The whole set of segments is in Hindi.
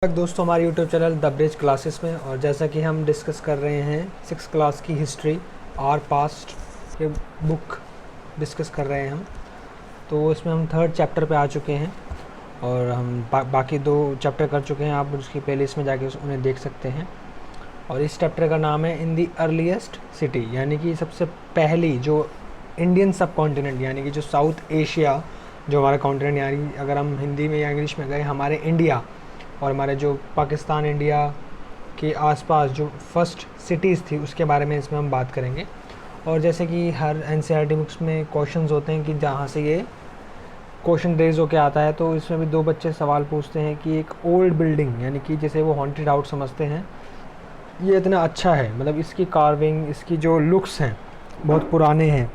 दोस्तों, हमारे YouTube channel the bridge classes में, और जैसा कि हम डिस्कस कर रहे हैं 6th क्लास की हिस्ट्री आर पास्ट ये बुक डिस्कस कर रहे हैं हम। तो इसमें हम 3rd चैप्टर पे आ चुके हैं और हम बाकी 2 चैप्टर कर चुके हैं। आप उसकी प्लेलिस्ट में जाके उन्हें देख सकते हैं। और इस चैप्टर का नाम है इन दी अर्लीस्ट सिटी, यानी कि सबसे पहली जो इंडियन सब कॉन्टिनेंट, यानी कि जो साउथ एशिया जो हमारा कॉन्टिनेंट, यानी अगर हम हिंदी में या इंग्लिश में गए हमारे इंडिया और हमारे जो पाकिस्तान इंडिया के आसपास जो फर्स्ट सिटीज़ थी उसके बारे में इसमें हम बात करेंगे। और जैसे कि हर एनसीईआरटी बुक्स में क्वेश्चंस होते हैं कि जहाँ से ये क्वेश्चन रेज होकर आता है, तो इसमें भी 2 बच्चे सवाल पूछते हैं कि एक ओल्ड बिल्डिंग, यानी कि जैसे वो हॉन्टेड हाउस समझते हैं, ये इतना अच्छा है, मतलब इसकी कार्विंग, इसकी जो लुक्स हैं बहुत पुराने हैं,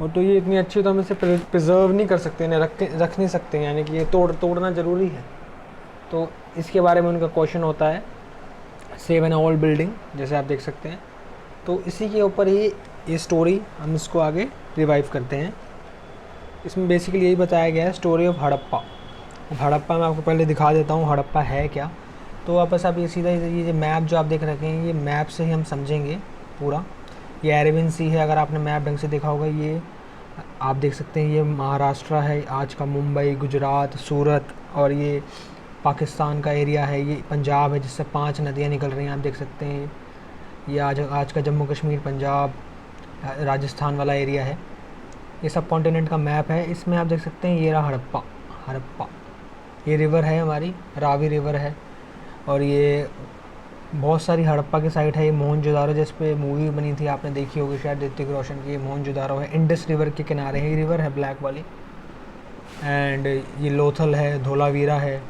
और तो ये इतनी अच्छी तो हम इसे प्रिजर्व नहीं कर सकते, इन्हें रख नहीं सकते, यानी कि ये तोड़ना ज़रूरी है। तो इसके बारे में उनका क्वेश्चन होता है सेव एन ओल्ड बिल्डिंग, जैसे आप देख सकते हैं। तो इसी के ऊपर ही ये स्टोरी हम इसको आगे रिवाइव करते हैं। इसमें बेसिकली यही बताया गया है स्टोरी ऑफ हड़प्पा। हड़प्पा मैं आपको पहले दिखा देता हूँ हड़प्पा है क्या। तो वापस आप ये सीधा ये मैप जो आप देख रखे हैं, ये मैप से ही हम समझेंगे पूरा। ये अरेबियन सी है, अगर आपने मैप ढंग से देखा होगा, ये आप देख सकते हैं, ये महाराष्ट्र है आज का, मुंबई, गुजरात, सूरत, और ये पाकिस्तान का एरिया है, ये पंजाब है जिससे 5 नदियाँ निकल रही हैं, आप देख सकते हैं। ये आज का जम्मू कश्मीर, पंजाब, राजस्थान वाला एरिया है। ये सब कॉन्टिनेंट का मैप है। इसमें आप देख सकते हैं ये रहा हड़प्पा। ये रिवर है हमारी, रावी रिवर है। और ये बहुत सारी हड़प्पा की साइट है। ये मोहनजोदारो जिस पे मूवी बनी थी, आपने देखी होगी शायद, ऋतिक रोशन की। ये मोहनजोदारो है, इंडस रिवर के किनारे है ये रिवर है, ब्लैक वाली। एंड ये लोथल है, धोलावीरा है,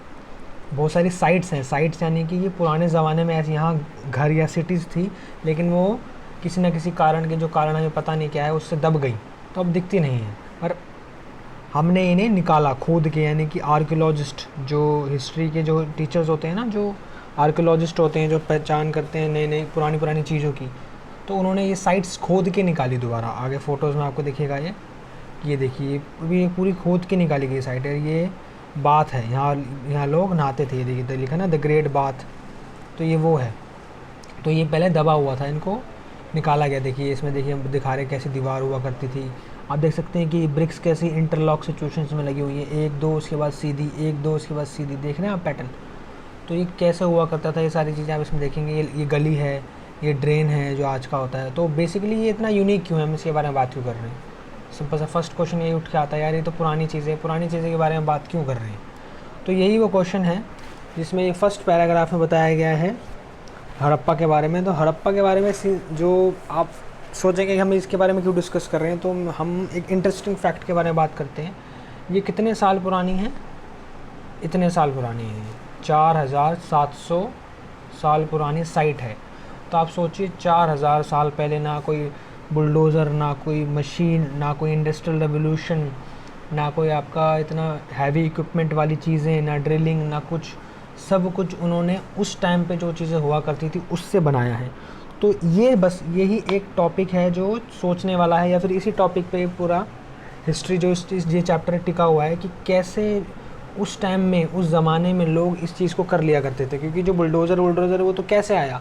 बहुत सारी साइट्स हैं। साइट्स यानी कि ये पुराने ज़माने में ऐसे यहाँ घर या सिटीज़ थी, लेकिन वो किसी न किसी कारण के, जो कारण हमें पता नहीं क्या है, उससे दब गई, तो अब दिखती नहीं है। पर हमने इन्हें निकाला खोद के, यानी कि आर्कियोलॉजिस्ट, जो हिस्ट्री के जो टीचर्स होते हैं ना, जो आर्कियोलॉजिस्ट होते हैं, जो पहचान करते हैं नई पुरानी चीज़ों की, तो उन्होंने ये साइट्स खोद के निकाली दोबारा। आगे फ़ोटोज़ में आपको दिखेगा ये देखिए, ये पूरी खोद के निकाली गई साइट है। ये बाथ है, यहाँ लोग नहाते थे, ये देखिए लिखा ना, द ग्रेट बाथ, तो ये वो है। तो ये पहले दबा हुआ था, इनको निकाला गया। देखिए इसमें देखिए हम दिखा रहे कैसी दीवार हुआ करती थी। आप देख सकते हैं कि ब्रिक्स कैसी इंटरलॉक सिचुएशंस में लगी हुई है, 1 2 उसके बाद सीधी, 1 2 उसके बाद सीधी, देख रहे हैं आप पैटर्न। तो ये कैसे हुआ करता था, ये सारी चीज़ें आप इसमें देखेंगे। ये गली है, ये ड्रेन है जो आज का होता है। तो बेसिकली ये इतना यूनिक क्यों है, हम इसके बारे में बात क्यों कर रहे हैं। सिंपल सा फर्स्ट क्वेश्चन यही उठ के आता है, यार ये तो पुरानी चीज़ें के बारे में बात क्यों कर रहे हैं। तो यही वो क्वेश्चन है जिसमें ये फर्स्ट पैराग्राफ में बताया गया है हड़प्पा के बारे में। तो हड़प्पा के बारे में जो आप सोचेंगे कि हम इसके बारे में क्यों डिस्कस कर रहे हैं, तो हम एक इंटरेस्टिंग फैक्ट के बारे में बात करते हैं। ये कितने साल पुरानी है, इतने साल पुरानी है, 4700 साल पुरानी साइट है। तो आप सोचिए 4000 साल पहले ना कोई बुलडोज़र, ना कोई मशीन, ना कोई इंडस्ट्रियल रेवोल्यूशन, ना कोई आपका इतना हैवी इक्विपमेंट वाली चीज़ें, ना ड्रिलिंग, ना कुछ, सब कुछ उन्होंने उस टाइम पे जो चीज़ें हुआ करती थी उससे बनाया है। तो ये बस यही एक टॉपिक है जो सोचने वाला है, या फिर इसी टॉपिक पे पूरा हिस्ट्री जो ये चैप्टर टिका हुआ है कि कैसे उस टाइम में, उस ज़माने में लोग इस चीज़ को कर लिया करते थे। क्योंकि जो बुलडोज़र वो तो कैसे आया,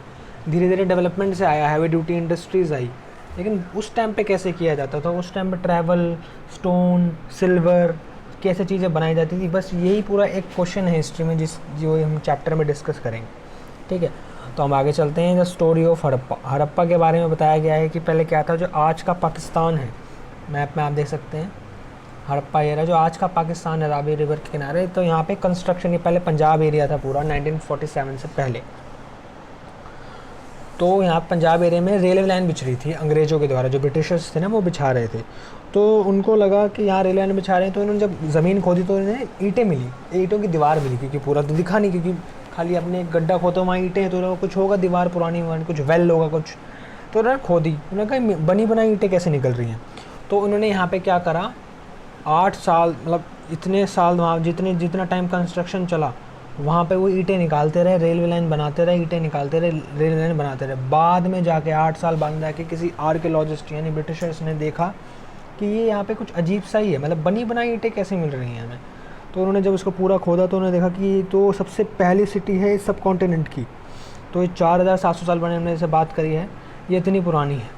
धीरे धीरे डेवलपमेंट से आया, हैवी ड्यूटी इंडस्ट्रीज़ आई, लेकिन उस टाइम पे कैसे किया जाता था, उस टाइम पे ट्रैवल, स्टोन, सिल्वर, कैसे चीज़ें बनाई जाती थी। बस यही पूरा एक क्वेश्चन है हिस्ट्री में जो हम चैप्टर में डिस्कस करेंगे। ठीक है, तो हम आगे चलते हैं। द स्टोरी ऑफ हड़प्पा के बारे में बताया गया है कि पहले क्या था, जो आज का पाकिस्तान है, मैप में आप देख सकते हैं हड़प्पा एरिया जो आज का पाकिस्तान है, रावी रिवर के किनारे। तो यहाँ पे कंस्ट्रक्शन, ये पहले पंजाब एरिया था पूरा 1947 से पहले। तो यहाँ पंजाब एरिया में रेलवे लाइन बिछ रही थी अंग्रेज़ों के द्वारा, जो ब्रिटिशर्स थे ना वो बिछा रहे थे। तो उनको लगा कि यहाँ रेलवे लाइन बिछा रहे हैं, तो इन्होंने जब ज़मीन खोदी तो इन्हें ईंटें मिली, ईंटों की दीवार मिली, क्योंकि पूरा तो दिखा नहीं, क्योंकि खाली अपने एक गड्ढा खोदो वहाँ ईंटें हैं, तो कुछ होगा दीवार पुरानी, कुछ वेल होगा कुछ, तो उन्होंने खोदी। उन्होंने कहा बनी बनाई ईंटें कैसे निकल रही हैं। तो उन्होंने यहाँ पर क्या करा, 8 साल, मतलब इतने साल वहाँ जितना टाइम कंस्ट्रक्शन चला, वहाँ पे वो ईंटें निकालते रहे, रेलवे लाइन बनाते रहे, ईंटें निकालते रहे, रेलवे लाइन बनाते रहे। बाद में जाके 8 साल बाद जाके किसी आर्कियोलॉजिस्ट यानी ब्रिटिशर्स ने देखा कि ये यहाँ पे कुछ अजीब सा ही है, मतलब बनी बनाई ईंटें कैसे मिल रही हैं हमें। तो उन्होंने जब इसको पूरा खोदा तो उन्होंने देखा कि तो सबसे पहली सिटी है इस सब कॉन्टिनेंट की। तो ये 4700 साल पुरानी हमने जैसे बात करी है, ये इतनी पुरानी है।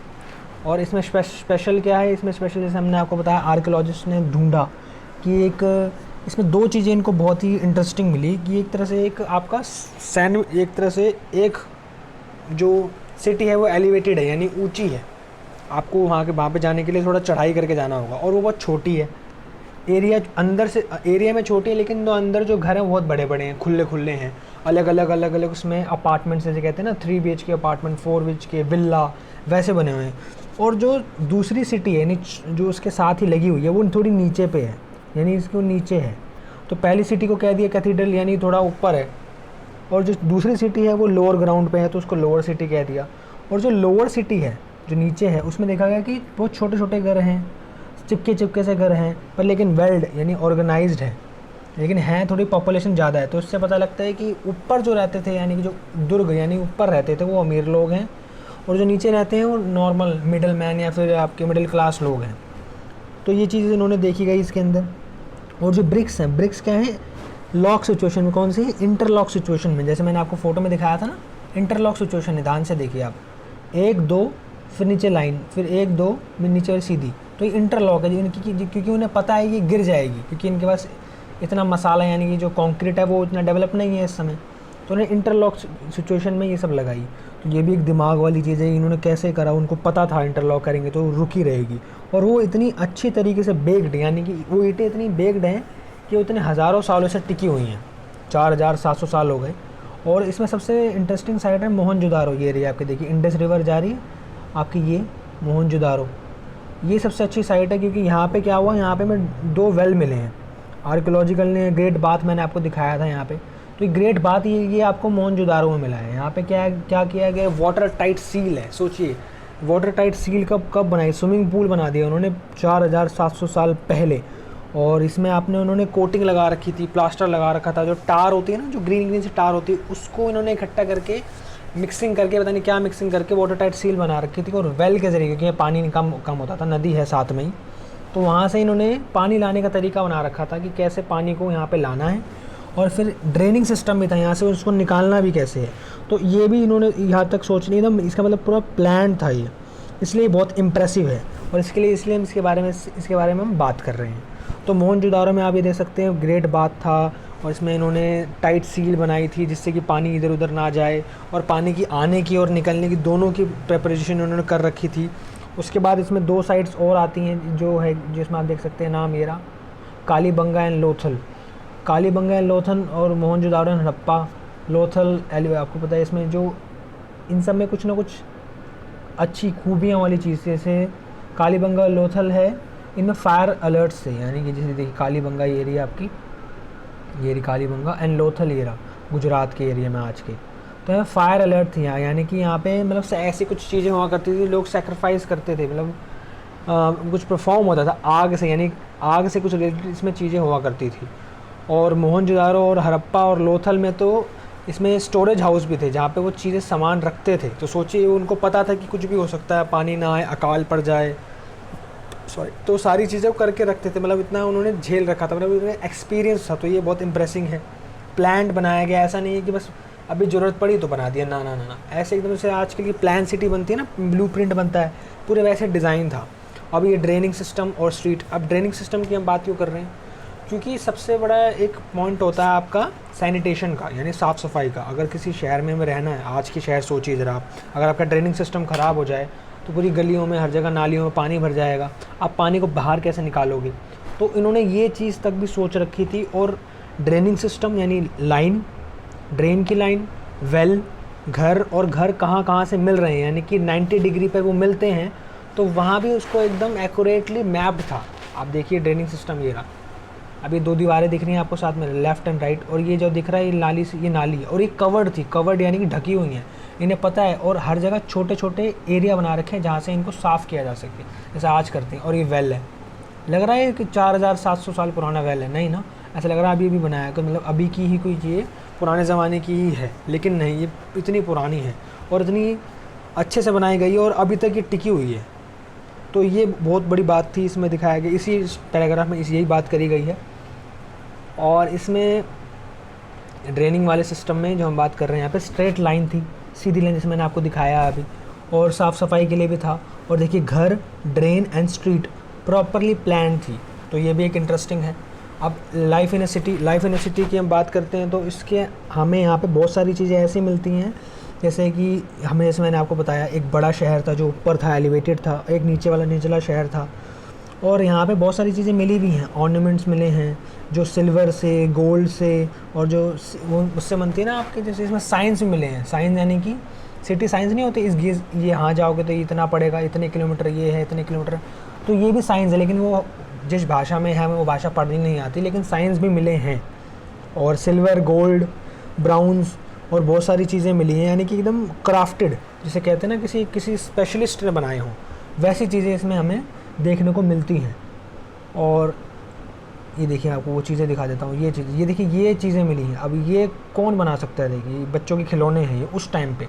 और इसमें स्पेशल क्या है, इसमें स्पेशल जैसे हमने आपको बताया आर्कियोलॉजिस्ट ने ढूंढा कि एक इसमें 2 चीज़ें इनको बहुत ही इंटरेस्टिंग मिली कि एक तरह से एक आपका एक तरह से एक जो सिटी है वो एलिवेटेड है, यानी ऊंची है, आपको वहाँ पे जाने के लिए थोड़ा चढ़ाई करके जाना होगा, और वो बहुत छोटी है। एरिया में छोटी है, लेकिन तो अंदर जो घर हैं बहुत बड़े बड़े हैं, खुले खुले हैं, अलग अलग उसमें अपार्टमेंट्स जैसे कहते हैं ना, 3 BHK अपार्टमेंट, 4 BHK विल्ला, वैसे बने हुए हैं। और जो दूसरी सिटी है यानी जो उसके साथ ही लगी हुई है वो थोड़ी नीचे पे है, यानी इसको नीचे है। तो पहली सिटी को कह दिया कैथीड्रल, यानी थोड़ा ऊपर है, और जो दूसरी सिटी है वो लोअर ग्राउंड पे है, तो उसको लोअर सिटी कह दिया। और जो लोअर सिटी है जो नीचे है उसमें देखा गया कि बहुत छोटे छोटे घर हैं, चिपके से घर हैं, पर लेकिन वेल्ड यानी ऑर्गेनाइज्ड है, लेकिन हैं थोड़ी पॉपुलेशन ज़्यादा है। तो इससे पता लगता है कि ऊपर जो रहते थे यानी कि जो दुर्ग यानी ऊपर रहते थे वो अमीर लोग हैं, और जो नीचे रहते हैं वो नॉर्मल मिडिल मैन या फिर आपके मिडिल क्लास लोग हैं। तो ये चीज़ इन्होंने देखी गई इसके अंदर। और जो ब्रिक्स हैं, ब्रिक्स क्या है, लॉक सिचुएशन में, कौन सी, इंटरलॉक सिचुएशन में, जैसे मैंने आपको फोटो में दिखाया था ना, इंटरलॉक सिचुएशन है, ध्यान से देखिए आप, 1 2 फिर नीचे लाइन, फिर 1 2 फिर नीचे सीधी, तो ये इंटरलॉक है क्योंकि उन्हें पता है ये गिर जाएगी, क्योंकि इनके पास इतना मसाला यानी कि जो कंक्रीट है वो इतना डेवलप नहीं है इस समय, तो उन्हें इंटरलॉक सिचुएशन में ये सब लगाई। तो ये भी एक दिमाग वाली चीज़ है, इन्होंने कैसे करा, उनको पता था इंटरलॉक करेंगे तो रुकी रहेगी, और वो इतनी अच्छी तरीके से बेक्ड, यानी कि वो ईंटें इतनी बेक्ड हैं कि वो इतने हज़ारों सालों से टिकी हुई हैं, 4700 साल हो गए। और इसमें सबसे इंटरेस्टिंग साइड है मोहनजोदारो, ये रही आपके, देखिए इंडस रिवर जा रही है आपकी, ये मोहनजोदारो, ये सबसे अच्छी साइट है, क्योंकि यहाँ पे क्या हुआ, यहाँ पे में 2 वेल मिले हैं। आर्कियोलॉजिकल ने ग्रेट बाथ मैंने आपको दिखाया था यहाँ पे, तो ये ग्रेट बाथ ये आपको मोहनजोदारो में मिला है। यहाँ पे क्या किया गया, वाटर टाइट सील है। सोचिए वाटर टाइट सील कब बनाई, स्विमिंग पूल बना दिया उन्होंने 4700 साल पहले, और इसमें उन्होंने कोटिंग लगा रखी थी, प्लास्टर लगा रखा था, जो टार होती है ना, जो ग्रीन से टार होती है, उसको इन्होंने इकट्ठा करके मिक्सिंग करके, पता नहीं क्या मिक्सिंग करके वाटर टाइट सील बना रखी थी। और वेल के ज़रिए, क्योंकि पानी कम होता था, नदी है साथ में ही, तो वहाँ से इन्होंने पानी लाने का तरीका बना रखा था कि कैसे पानी को यहाँ पे लाना है, और फिर ड्रेनिंग सिस्टम भी था यहाँ से, उसको निकालना भी कैसे है। तो ये भी इन्होंने यहाँ तक सोच लिया था, इसका मतलब पूरा प्लान था ये, इसलिए बहुत इम्प्रेसिव है, और इसलिए हम इसके बारे में हम बात कर रहे हैं। तो मोहनजोदारो में आप ये देख सकते हैं ग्रेट बाथ था, और इसमें इन्होंने टाइट सील बनाई थी जिससे कि पानी इधर उधर ना जाए, और पानी की आने की और निकलने की दोनों की प्रेपरेशन उन्होंने कर रखी थी। उसके बाद इसमें 2 साइट्स और आती हैं जो है, जिसमें आप देख सकते हैं नाम मेरा, कालीबंगा एंड लोथल। कालीबंगा एंड लोथल और मोहनजोदारो एंड हड़प्पा, लोथल आपको पता है, इसमें जो इन सब में कुछ ना कुछ अच्छी खूबियाँ वाली चीज़, जैसे कालीबंगा लोथल है, इनमें फायर अलर्ट से, यानी कि जैसे देखिए कालीबंगा ये एरिया आपकी, ये रही कालीबंगा, एंड लोथल एरिया गुजरात के एरिया में आज के, तो यहाँ फायर अलर्ट थी यहाँ, यानी कि यहाँ पे मतलब ऐसी कुछ चीज़ें हुआ करती थी, लोग सेक्रीफाइस करते थे, मतलब कुछ परफॉर्म होता था आग से, यानी आग से कुछ रिलेटेड इसमें चीज़ें हुआ करती थी। और मोहनजोदारो और हड़प्पा और लोथल में तो इसमें स्टोरेज हाउस भी थे जहाँ पे वो चीज़ें सामान रखते थे। तो सोचिए उनको पता था कि कुछ भी हो सकता है, पानी ना आए, अकाल पड़ जाए, तो सारी चीज़ें करके रखते थे, मतलब इतना उन्होंने झेल रखा था, मतलब उन्होंने एक्सपीरियंस था। तो ये बहुत इंप्रेसिंग है, प्लान बनाया गया, ऐसा नहीं है कि बस अभी ज़रूरत पड़ी तो बना दिया, ना, ऐसे एकदम से आज के लिए प्लान सिटी बनती है ना, ब्लूप्रिंट बनता है, पूरे वैसे डिज़ाइन था। अब ये ड्रेनिंग सिस्टम और स्ट्रीट, अब ड्रेनिंग सिस्टम की हम बात क्यों कर रहे हैं, क्योंकि सबसे बड़ा एक पॉइंट होता है आपका सैनिटेशन का, यानी साफ़ सफाई का। अगर किसी शहर में हमें रहना है, आज की शहर सोचिए ज़रा आप, अगर आपका ड्रेनिंग सिस्टम ख़राब हो जाए तो पूरी गलियों में, हर जगह नालियों में पानी भर जाएगा, आप पानी को बाहर कैसे निकालोगे। तो इन्होंने ये चीज़ तक भी सोच रखी थी। और ड्रेनिंग सिस्टम यानी लाइन, ड्रेन की लाइन, वेल, घर, और घर कहाँ से मिल रहे हैं, यानी कि 90 डिग्री पर वो मिलते हैं, तो वहाँ भी उसको एकदम एक्यूरेटली मैप्ड था। आप देखिए ड्रेनिंग सिस्टम ये रहा, अभी 2 दीवारें दिख रही हैं आपको साथ में, लेफ़्ट एंड राइट, और ये जो दिख रहा है ये नाली से, ये नाली है, और ये कवर्ड थी, कवर्ड यानी कि ढकी हुई हैं, इन्हें पता है। और हर जगह छोटे छोटे एरिया बना रखे हैं जहाँ से इनको साफ़ किया जा सके, जैसे आज करते हैं। और ये वेल है, लग रहा है कि 4700 साल पुराना वेल है, नहीं ना, ऐसा लग रहा है अभी भी बनाया है, तो मतलब अभी की ही कोई चीज़ पुराने ज़माने की ही है, लेकिन नहीं, ये इतनी पुरानी है और इतनी अच्छे से बनाई गई है, और अभी तक ये टिकी हुई है। तो ये बहुत बड़ी बात थी, इसमें दिखाया गया, इसी पैराग्राफ में यही बात करी गई है। और इसमें ड्रेनिंग वाले सिस्टम में जो हम बात कर रहे हैं यहाँ पे स्ट्रेट लाइन थी, सीधी लाइन, जैसे मैंने आपको दिखाया अभी, और साफ़ सफाई के लिए भी था। और देखिए घर, drain and street properly plan थी, तो ये भी एक इंटरेस्टिंग है। अब लाइफ इन ए सिटी की हम बात करते हैं तो इसके हमें यहाँ पे बहुत सारी चीज़ें ऐसी मिलती हैं, जैसे कि हमें, जैसे मैंने आपको बताया, एक बड़ा शहर था जो ऊपर था, एलिवेटेड था, एक नीचे वाला निचला शहर था। और यहाँ पे बहुत सारी चीज़ें मिली भी हैं, ऑर्नामेंट्स मिले हैं जो सिल्वर से, गोल्ड से, और जो वो उससे बनती है ना आपके, जैसे इसमें साइंस भी मिले हैं। साइंस यानी कि सिटी साइंस नहीं होती, ये यहाँ जाओगे तो इतना पड़ेगा, इतने किलोमीटर ये है, इतने किलोमीटर, तो ये भी साइंस है, लेकिन वो जिस भाषा में है हमें वो भाषा पढ़नी नहीं आती, लेकिन साइंस भी मिले हैं। और सिल्वर, गोल्ड, ब्राउन्स और बहुत सारी चीज़ें मिली हैं, यानी कि एकदम क्राफ्टेड, जिसे कहते हैं ना किसी स्पेशलिस्ट ने बनाए हों, वैसी चीज़ें इसमें हमें देखने को मिलती हैं। और ये देखिए, आपको वो चीज़ें दिखा देता हूँ, ये देखिए, ये चीज़ें मिली हैं। अब ये कौन बना सकता है? देखिए, बच्चों के खिलौने हैं ये उस टाइम पे।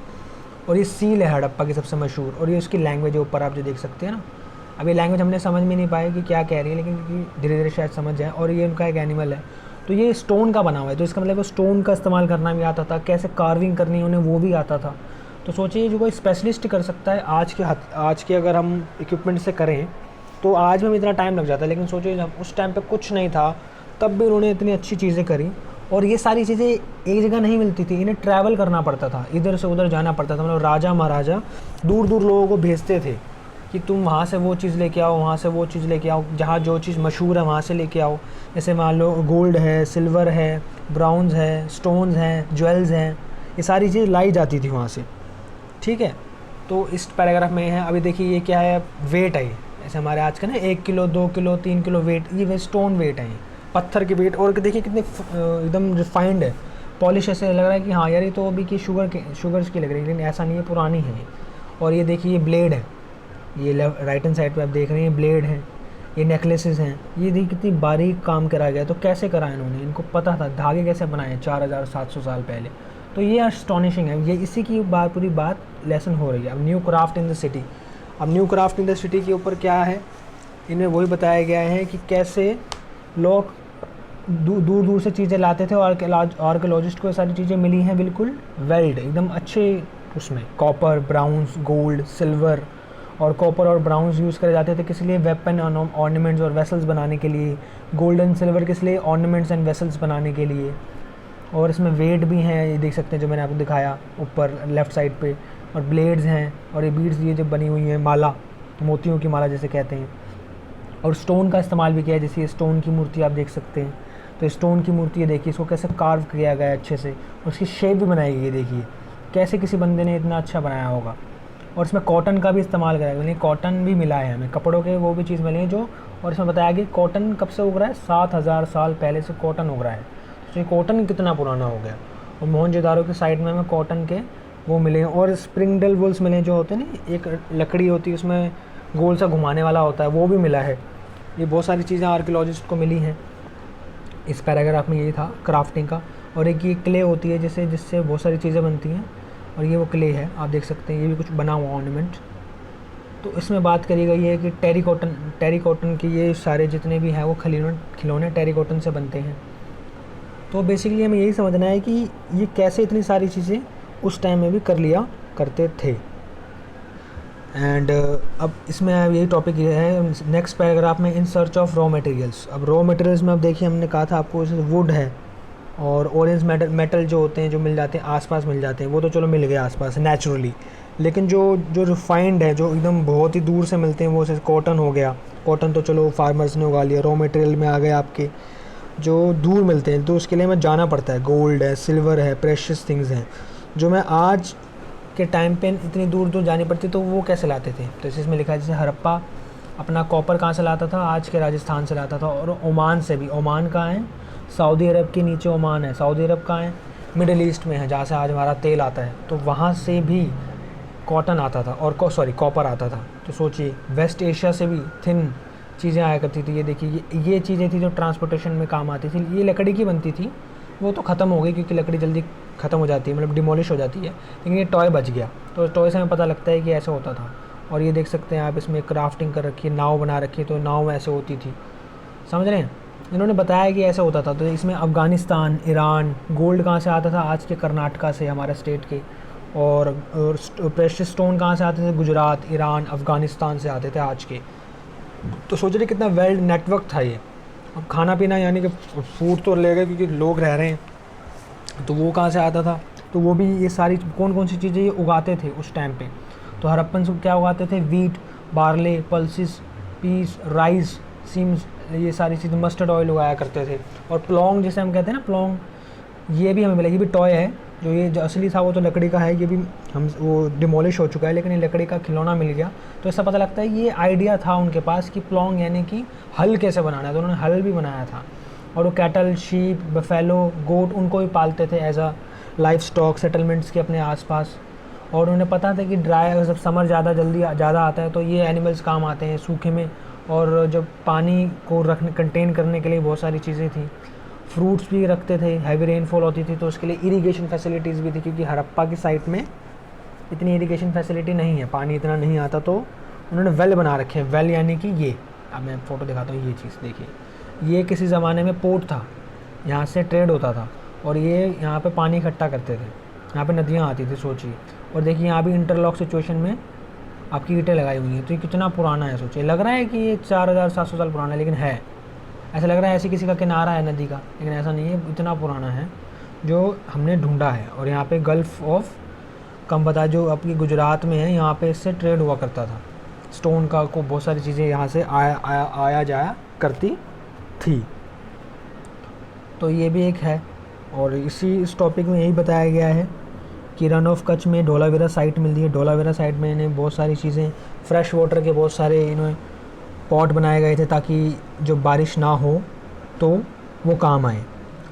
और ये सील है हड़प्पा की सबसे मशहूर, और ये उसकी लैंग्वेज है ऊपर आप जो देख सकते हैं ना। अब ये लैंग्वेज हमने समझ में नहीं पाया कि क्या कह रही है, लेकिन धीरे धीरे शायद समझ जाए। और ये उनका एक एनिमल है, तो ये स्टोन का बना हुआ है, तो इसका मतलब स्टोन का इस्तेमाल करना भी आता था, कैसे कार्विंग करनी है उन्हें वो भी आता था। तो सोचिए, जो कोई स्पेशलिस्ट कर सकता है आज के अगर हम इक्विपमेंट से करें तो आज में इतना टाइम लग जाता है, लेकिन सोचिए जब उस टाइम पे कुछ नहीं था तब भी उन्होंने इतनी अच्छी चीज़ें करी। और ये सारी चीज़ें एक जगह नहीं मिलती थी, इन्हें ट्रैवल करना पड़ता था, इधर से उधर जाना पड़ता था। मतलब राजा महाराजा दूर दूर लोगों को भेजते थे कि तुम वहाँ से वो चीज़ लेके आओ, वहाँ से वो चीज़ लेके आओ, जहाँ जो चीज़ मशहूर है वहाँ से लेके आओ। जैसे मान लो गोल्ड है, सिल्वर है, ब्राउन्स है, स्टोन्स हैं, ज्वेल्स हैं, ये सारी चीज़ लाई जाती थी वहाँ से। ठीक है, तो इस पैराग्राफ में है। अभी देखिए ये क्या है, वेट है, ऐसे हमारे आज का ना 1 किलो, 2 किलो, 3 किलो वेट, ये स्टोन वेट है, पत्थर की वेट। और देखिए कितने एकदम रिफाइंड है, पॉलिश, ऐसे लग रहा है कि हाँ यार ये तो अभी की शुगर्स की लग रही है, लेकिन ऐसा नहीं है, पुरानी है। और ये देखिए, ये ब्लेड है, ये राइट हैंड साइड पे आप देख रहे हैं, ब्लेड है, ये नेकलेसेस हैं। ये देखिए कितनी बारीक काम करा गया, तो कैसे करा इन्होंने, इनको पता था धागे कैसे बनाए 4700 साल पहले। तो ये अस्टॉनिशिंग है, ये इसी की पूरी बात लेसन हो रही है। अब new craft in the city, अब new craft in the city के ऊपर क्या है, इनमें वही बताया गया है कि कैसे लोग दूर दूर से चीज़ें लाते थे, और आर्कियोलॉजिस्ट को ये सारी चीज़ें मिली हैं बिल्कुल वेल्ड, एकदम अच्छे, उसमें कॉपर, ब्राउन्स, गोल्ड, सिल्वर। और कॉपर और ब्राउन्स यूज़ करे जाते थे किस लिए, वेपन, ऑर्नामेंट्स और वेसल्स बनाने के लिए। गोल्डन सिल्वर किस लिए, ऑर्नामेंट्स एंड वेसल्स बनाने के लिए। और इसमें वेट भी हैं, ये देख सकते हैं जो मैंने आपको दिखाया ऊपर लेफ़्ट साइड पे। और ब्लेड्स हैं, और ये बीड्स, ये जो बनी हुई हैं, माला, मोतियों की माला जैसे कहते हैं। और स्टोन का इस्तेमाल भी किया है, जैसे ये स्टोन की मूर्ति आप देख सकते हैं। तो स्टोन की मूर्ति है, देखिए इसको कैसे कार्व किया गया है अच्छे से, उसकी शेप भी बनाई गई है, देखिए कैसे किसी बंदे ने इतना अच्छा बनाया होगा। और इसमें कॉटन का भी इस्तेमाल करा गया, कॉटन भी मिला है हमें, कपड़ों के वो भी चीज़ मिली है जो। और इसमें बताया गया कॉटन कब से उग रहा है, 7000 साल पहले से कॉटन उग रहा है। तो ये कॉटन कितना पुराना हो गया। और मोहनजोदारो की साइड में हमें कॉटन के वो मिले हैं। और स्प्रिंगडेल वुल्स मिले जो होते हैं ना, एक लकड़ी होती है उसमें गोल सा घुमाने वाला होता है, वो भी मिला है। ये बहुत सारी चीज़ें आर्कियोलॉजिस्ट को मिली हैं। इस पैराग्राफ में यही था क्राफ्टिंग का। और एक ये क्ले होती है जिससे बहुत सारी चीज़ें बनती हैं, और ये वो क्ले है, आप देख सकते हैं, ये भी कुछ बना हुआ ऑर्नामेंट। तो इसमें बात करी गई है कि टेरिकॉटन की ये सारे जितने भी हैं वो खिलौने टेरिकॉटन से बनते हैं। तो बेसिकली हमें यही समझना है कि ये कैसे इतनी सारी चीज़ें उस टाइम में भी कर लिया करते थे। एंड अब इसमें यही टॉपिक ये है नेक्स्ट पैराग्राफ में, in search of raw materials. अब रॉ मटेरियल्स में अब देखिए, हमने कहा था आपको, जैसे वुड है और ऑरेंज मेटल जो होते हैं, जो मिल जाते हैं आसपास मिल जाते हैं, वो तो चलो मिल गए आसपास नेचुरली। लेकिन जो रिफाइंड है, जो एकदम बहुत ही दूर से मिलते हैं, वो जैसे कॉटन हो गया, कॉटन तो चलो फार्मर्स ने उगा लिया, रॉ मटेरियल में आ गए आपके जो दूर मिलते हैं, तो उसके लिए हमें जाना पड़ता है। गोल्ड है, सिल्वर है, प्रेशियस थिंग्स हैं, जो मैं आज के टाइम पे इतनी दूर दूर जानी पड़ती, तो वो कैसे लाते थे। तो इसमें लिखा है जैसे हड़प्पा अपना कॉपर कहाँ से लाता था, आज के राजस्थान से लाता था। और ओमान से भी, ओमान कहाँ है, सऊदी अरब के नीचे ओमान है। सऊदी अरब कहाँ है, मिडल ईस्ट में है, जहाँ से आज हमारा तेल आता है। तो वहाँ से भी कॉटन आता था, और कॉपर आता था। तो सोचिए, वेस्ट एशिया से भी थिन चीज़ें आया करती थी। ये देखिए, ये चीज़ें थी जो ट्रांसपोर्टेशन में काम आती थी। ये लकड़ी की बनती थी, वो तो ख़त्म हो गई क्योंकि लकड़ी जल्दी ख़त्म हो जाती है, मतलब डिमोलिश हो जाती है। लेकिन ये टॉय बच गया, तो टॉय से हमें पता लगता है कि ऐसा होता था। और ये देख सकते हैं आप, इसमें क्राफ्टिंग कर रखी है, नाव बना रखी है, तो नाव ऐसे होती थी, समझ रहे हैं। इन्होंने बताया कि ऐसा होता था। तो इसमें अफ़गानिस्तान, ईरान, गोल्ड कहाँ से आता था, आज के कर्नाटका से, हमारे स्टेट के। और प्रेशियस स्टोन कहाँ से आते थे, गुजरात, ईरान, अफ़गानिस्तान से आते थे आज के। तो सोच रहे कितना वेल नेटवर्क था ये। अब खाना पीना यानी कि फूड तो ले गए क्योंकि लोग रह रहे हैं, तो वो कहाँ से आता था, तो वो भी ये सारी कौन कौन सी चीज़ें ये उगाते थे उस टाइम पे। तो हड़प्पन सब क्या उगाते थे, wheat, barley, pulses, peas, rice, सीम्स, ये सारी चीज़ें, मस्टर्ड ऑयल उगाया करते थे। और प्लॉन्ग जिसे हम कहते हैं ना, प्लॉन्ग, ये भी हमें मिला, ये भी टॉय है। जो ये जो असली था वो तो लकड़ी का है, ये भी हम वो डिमोलिश हो चुका है, लेकिन ये लकड़ी का खिलौना मिल गया। तो इससे पता लगता है ये आइडिया था उनके पास कि प्लॉन्ग यानी कि हल कैसे बनाना है, तो उन्होंने हल भी बनाया था। और वो कैटल, शीप, बफेलो, गोट, उनको भी पालते थे as a life stock settlements के अपने आसपास। और उन्हें पता था कि ड्राई, जब समर ज़्यादा आता है तो ये एनिमल्स काम आते हैं सूखे में। और जब पानी को रखने, कंटेन करने के लिए बहुत सारी चीज़ें थी। फ्रूट्स भी रखते थे, हैवी रेनफॉल होती थी तो उसके लिए इरिगेशन फैसिलिटीज़ भी थी, क्योंकि हड़प्पा की साइड में इतनी इरिगेशन फैसिलिटी नहीं है, पानी इतना नहीं आता। तो उन्होंने वेल बना रखे हैं। वेल यानी कि ये, अब मैं फ़ोटो दिखाता हूँ, ये चीज़ देखिए, ये किसी ज़माने में पोर्ट था, यहाँ से ट्रेड होता था और ये यहाँ पे पानी इकट्ठा करते थे, यहाँ पे नदियाँ आती थी, सोचिए। और देखिए यहाँ भी इंटरलॉक सिचुएशन में आपकी ईंटें लगाई हुई हैं। तो ये कितना पुराना है, सोचिए। लग रहा है कि ये 4700 साल पुराना है, लेकिन है, ऐसा लग रहा है ऐसे किसी का किनारा है नदी का, लेकिन ऐसा नहीं है, इतना पुराना है जो हमने ढूंढा है। और यहाँ पे गल्फ़ ऑफ कम्बता जो आपकी गुजरात में है, यहाँ पे इससे ट्रेड हुआ करता था स्टोन का, को बहुत सारी चीज़ें यहाँ से आया जाया करती थी। तो ये भी एक है। और इस टॉपिक में यही बताया गया है कि रन ऑफ कच्छ में धोलावीरा साइट मिलती है। धोलावीरा साइट में इन्हें बहुत सारी चीज़ें, फ्रेश वाटर के बहुत सारे इन्हें पॉट बनाए गए थे ताकि जो बारिश ना हो तो वो काम आए।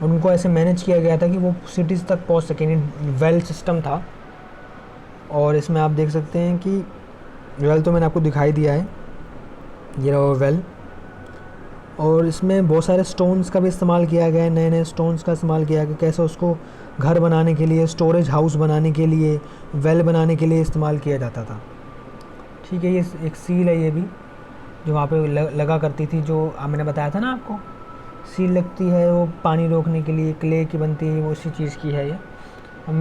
और उनको ऐसे मैनेज किया गया था कि वो सिटीज़ तक पहुंच सकें, वेल सिस्टम था। और इसमें आप देख सकते हैं कि वेल तो मैंने आपको दिखाई दिया है, ये रहा वेल। और इसमें बहुत सारे स्टोन्स का भी इस्तेमाल किया गया है, नए नए स्टोन्स का इस्तेमाल किया गया, कैसे उसको घर बनाने के लिए, स्टोरेज हाउस बनाने के लिए, वेल बनाने के लिए इस्तेमाल किया जाता था। ठीक है, ये एक सील है, ये भी जो वहाँ पे लगा करती थी, जो मैंने बताया था ना आपको, सील लगती है वो पानी रोकने के लिए, क्ले की बनती है, वो उसी चीज़ की है ये। अब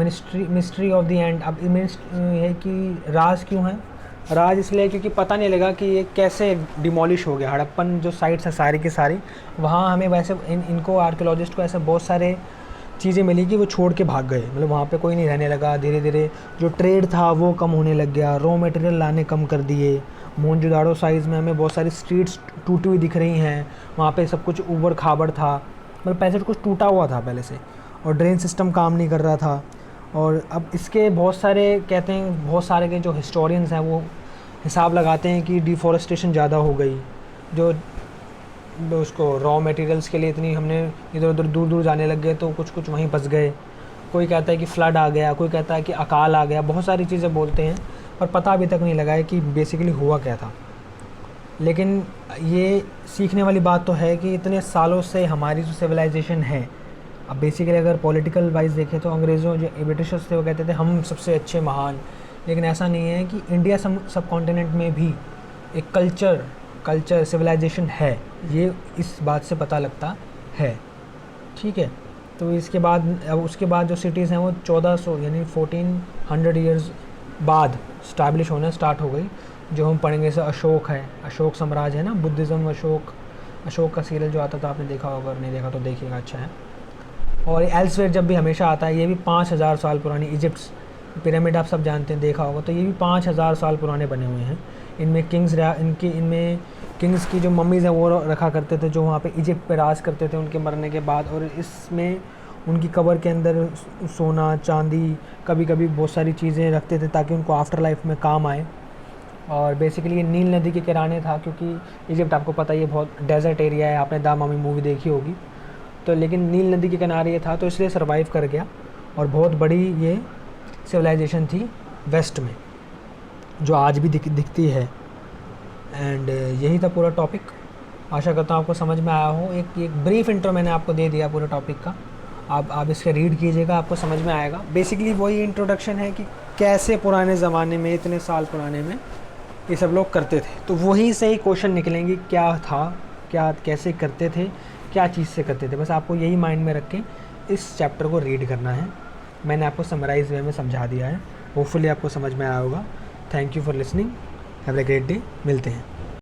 मिस्ट्री ऑफ द एंड, अब है कि राज क्यों है, राज इसलिए क्योंकि पता नहीं लगा कि ये कैसे डिमोलिश हो गया। हड़प्पन जो साइट्स है सारी की सारी, वहाँ हमें वैसे इनको आर्कियोलॉजिस्ट को ऐसे बहुत सारे चीज़ें मिली कि वो छोड़ के भाग गए, मतलब वहाँ पे कोई नहीं रहने लगा। धीरे धीरे जो ट्रेड था वो कम होने लग गया, रॉ मटेरियल लाने कम कर दिए। मोहनजोदाड़ो साइज़ में हमें बहुत सारी स्ट्रीट्स टूटी हुई दिख रही हैं, वहाँ पे सब कुछ ऊबड़ खाबड़ था, मतलब पैसे कुछ टूटा हुआ था पहले से, और ड्रेन सिस्टम काम नहीं कर रहा था। और अब इसके बहुत सारे कहते हैं, बहुत सारे के जो हिस्टोरियंस हैं वो हिसाब लगाते हैं कि डिफॉरेस्टेशन ज़्यादा हो गई, जो उसको रॉ मटेरियल्स के लिए इतनी हमने इधर उधर दूर दूर जाने लग गए तो कुछ कुछ वहीं बस गए। कोई कहता है कि फ्लड आ गया, कोई कहता है कि अकाल आ गया, बहुत सारी चीज़ें बोलते हैं, पर पता अभी तक नहीं लगा है कि बेसिकली हुआ क्या था। लेकिन ये सीखने वाली बात तो है कि इतने सालों से हमारी जो सिविलाइजेशन है, अब बेसिकली अगर पॉलिटिकल वाइज देखें तो अंग्रेज़ों जो ब्रिटिशर्स थे वो कहते थे हम सबसे अच्छे महान, लेकिन ऐसा नहीं है कि इंडिया सब कॉन्टिनेंट में भी एक कल्चर सिविलाइजेशन है, ये इस बात से पता लगता है। ठीक है, तो इसके बाद अब उसके बाद जो सिटीज़ हैं वो 1400 यानी 1400 ईयर्स बाद स्टैब्लिश होना स्टार्ट हो गई। जो हम पढ़ेंगे जैसे अशोक है, अशोक साम्राज्य है ना, बुद्धिज़्म, अशोक का सीरियल जो आता था आपने देखा होगा, अगर नहीं देखा तो देखिएगा, अच्छा है। और एल्सवेयर जब भी हमेशा आता है, ये भी 5000 साल पुरानी, इजिप्ट पिरामिड आप सब जानते हैं, देखा होगा, तो ये भी 5000 साल पुराने बने हुए हैं। इनमें इनमें किंग्स की जो मम्मीज़ हैं वो रखा करते थे, जो वहाँ पे इजिप्ट पे राज करते थे उनके मरने के बाद। और इसमें उनकी कब्र के अंदर सोना, चांदी, कभी कभी बहुत सारी चीज़ें रखते थे ताकि उनको आफ्टर लाइफ में काम आए। और बेसिकली ये नील नदी के किनारे था, क्योंकि इजिप्ट आपको पता है ये बहुत डेजर्ट एरिया है, आपने दा मामी मूवी देखी होगी, तो लेकिन नील नदी के किनारे ये था तो इसलिए सर्वाइव कर गया। और बहुत बड़ी ये सिविलाइजेशन थी वेस्ट में, जो आज भी दिखती है। एंड यही था पूरा टॉपिक, आशा करता हूँ आपको समझ में आया हो। एक ब्रीफ इंट्रो मैंने आपको दे दिया पूरे टॉपिक का, आप इसका रीड कीजिएगा, आपको समझ में आएगा। बेसिकली वही इंट्रोडक्शन है कि कैसे पुराने ज़माने में, इतने साल पुराने में ये सब लोग करते थे, तो वहीं से ही क्वेश्चन निकलेंगे क्या था, क्या कैसे करते थे, क्या चीज़ से करते थे, बस आपको यही माइंड में रख के इस चैप्टर को रीड करना है। मैंने आपको समराइज वे में समझा दिया है, होपफुली आपको समझ में आया होगा। Thank you for listening, have a great day, मिलते हैं।